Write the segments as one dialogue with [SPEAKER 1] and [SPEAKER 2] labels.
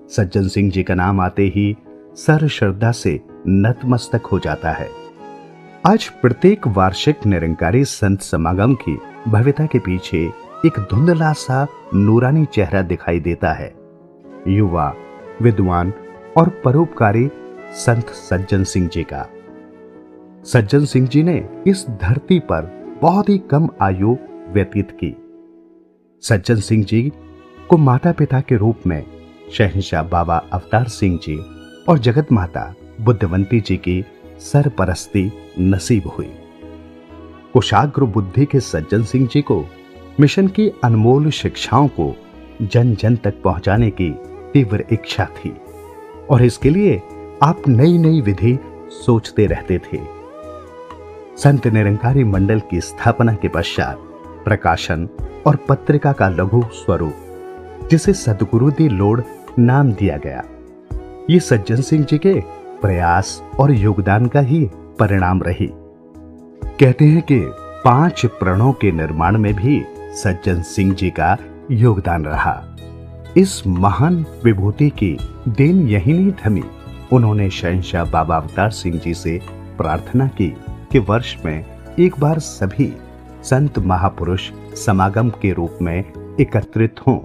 [SPEAKER 1] सज्जन सिंह जी का नाम आते ही सर श्रद्धा से नतमस्तक हो जाता है। आज प्रत्येक वार्षिक निरंकारी संत समागम की भव्यता के पीछे एक धुंधला सा नूरानी चेहरा दिखाई देता है। युवा, विद्वान और परोपकारी संत सज्जन सिंह जी का। सज्जन सिंह जी ने इस धरती पर बहुत ही कम आयु व्यतीत की। सज्जन सिंह जी को माता पिता के रूप में शहंशाह बाबा अवतार सिंह जी और जगत माता बुद्धवंती जी की सरपरस्ती नसीब हुई। कुशाग्र बुद्धि के सज्जन सिंह जी को मिशन की अनमोल शिक्षाओं को जन जन तक पहुंचाने की तीव्र इच्छा थी और इसके लिए आप नई नई विधि सोचते रहते थे। संत निरंकारी मंडल की स्थापना के पश्चात प्रकाशन और पत्रिका का लघु स्वरूप, जिसे सदगुरु दी लोड नाम दिया गया, ये सज्जन सिंह जी के प्रयास और योगदान का ही परिणाम रही। कहते हैं कि 5 प्रणों के निर्माण में भी सज्जन सिंह जी का योगदान रहा। इस महान विभूति की देन यही नहीं थमी। उन्होंने शहंशाह बाबा अवतार सिंह जी से प्रार्थना की कि वर्ष में एक बार सभी संत महापुरुष समागम के रूप में एकत्रित हों।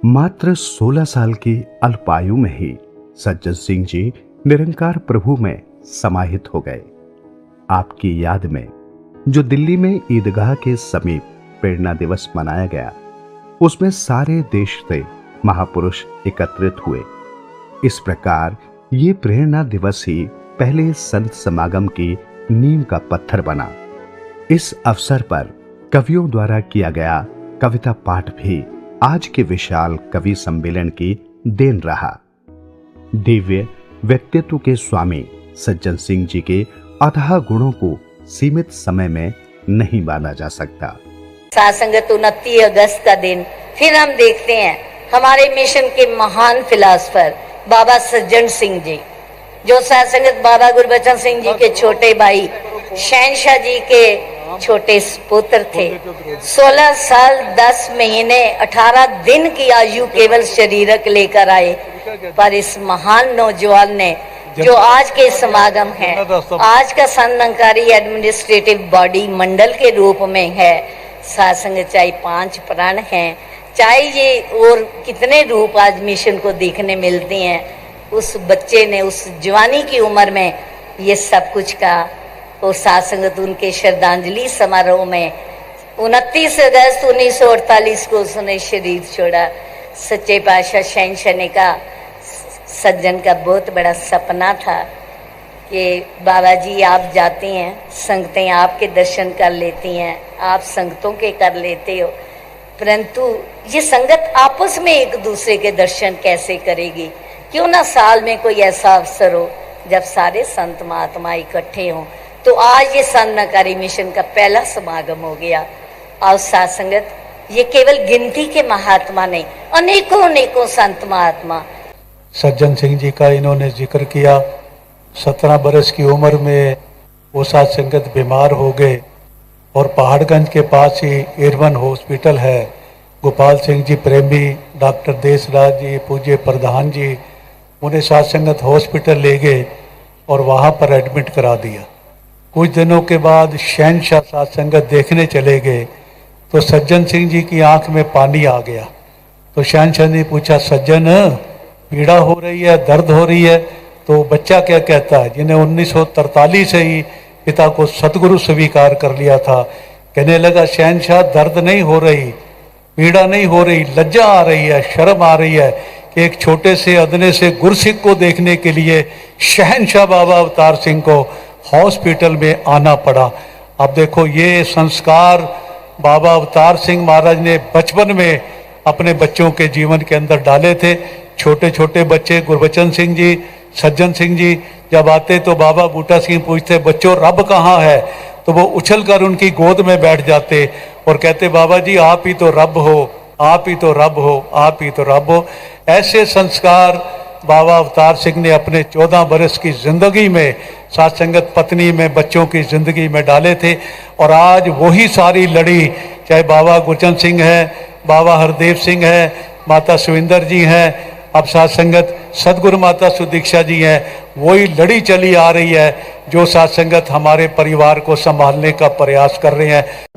[SPEAKER 1] मात्र 16 साल की अल्पायु में ही सज्जन सिंह जी निरंकार प्रभु में समाहित हो गए। आपकी याद में जो दिल्ली में ईदगाह के समीप प्रेरणा दिवस मनाया गया, उसमें सारे देश से महापुरुष एकत्रित हुए। इस प्रकार ये प्रेरणा दिवस ही पहले संत समागम की नींव का पत्थर बना। इस अवसर पर कवियों द्वारा किया गया कविता पाठ भी आज के विशाल कवि सम्मेलन की देन रहा। दिव्य व्यक्तित्व के स्वामी सज्जन सिंह जी के अथाह गुणों को सीमित समय में नहीं माना जा सकता।
[SPEAKER 2] सासंगत 29 अगस्त का दिन फिर हम देखते हैं हमारे मिशन के महान फिलासफर बाबा सज्जन सिंह जी, जो सासंगत बाबा गुरबचन सिंह जी के छोटे भाई शहंशाह जी के छोटे पुत्र थे। 16 साल 10 महीने 18 दिन की आयु केवल शरीरक लेकर आए, पर इस महान नौजवान ने जो आज के समागम है, आज का संत निरंकारी एडमिनिस्ट्रेटिव बॉडी मंडल के रूप में है। सासंग चाहे 5 प्राण हैं, चाहे ये और कितने रूप आज मिशन को देखने मिलते हैं, उस बच्चे ने उस जवानी की उम्र में ये सब कुछ का और सासंगत उनके श्रद्धांजलि समारोह में 29 अगस्त 1948 को उसने शरीर छोड़ा। सच्चे पातशाह शहंशाह ने कहा, सज्जन का बहुत बड़ा सपना था कि बाबा जी आप जाते हैं, संगतें आपके दर्शन कर लेती हैं, आप संगतों के कर लेते हो, परंतु ये संगत आपस में एक दूसरे के दर्शन कैसे करेगी? क्यों ना साल में कोई ऐसा अवसर हो जब सारे संत महात्मा इकट्ठे हों। तो आज ये संत निरंकारी मिशन का पहला समागम हो गया। और साथ संगत, ये केवल गिनती के महात्मा नहीं, अनेकों अनेकों संत महात्मा।
[SPEAKER 3] सज्जन सिंह जी का इन्होंने जिक्र किया। 17 बरस की उम्र में वो साथ संगत बीमार हो गए और पहाड़गंज के पास ही एरवन हॉस्पिटल है। गोपाल सिंह जी प्रेमी, डॉक्टर देसराज जी, पूज्य प्रधान जी उन्हें साथ संगत हॉस्पिटल ले गए और वहाँ पर एडमिट करा दिया। कुछ दिनों के बाद शहंशाह साथ संगत देखने चले गए तो सज्जन सिंह जी की आंख में पानी आ गया। तो शहंशाह ने पूछा, सज्जन पीड़ा हो रही है, दर्द हो रही है? तो बच्चा क्या कहता है, जिन्हें 1943 से ही पिता को सतगुरु स्वीकार कर लिया था, कहने लगा, शहंशाह दर्द नहीं हो रही, पीड़ा नहीं हो रही, लज्जा आ रही है, शर्म आ रही है कि एक छोटे से अदने से गुरसिख को देखने के लिए शहंशाह बाबा अवतार सिंह को हॉस्पिटल में आना पड़ा। अब देखो, ये संस्कार बाबा अवतार सिंह महाराज ने बचपन में अपने बच्चों के जीवन के अंदर डाले थे। छोटे छोटे बच्चे गुरबचन सिंह जी, सज्जन सिंह जी जब आते तो बाबा बूटा सिंह पूछते, बच्चों रब कहाँ है? तो वो उछलकर उनकी गोद में बैठ जाते और कहते, बाबा जी आप ही तो रब हो, आप ही तो रब हो, आप ही तो रब हो। ऐसे संस्कार बाबा अवतार सिंह ने अपने 14 बरस की जिंदगी में साथ संगत पत्नी में, बच्चों की जिंदगी में डाले थे। और आज वही सारी लड़ी, चाहे बाबा गुरचन सिंह है, बाबा हरदेव सिंह है, माता सुविंदर जी हैं, अब साथ संगत सदगुरु माता सुदीक्षा जी हैं, वही लड़ी चली आ रही है जो साथ संगत हमारे परिवार को संभालने का प्रयास कर रहे हैं।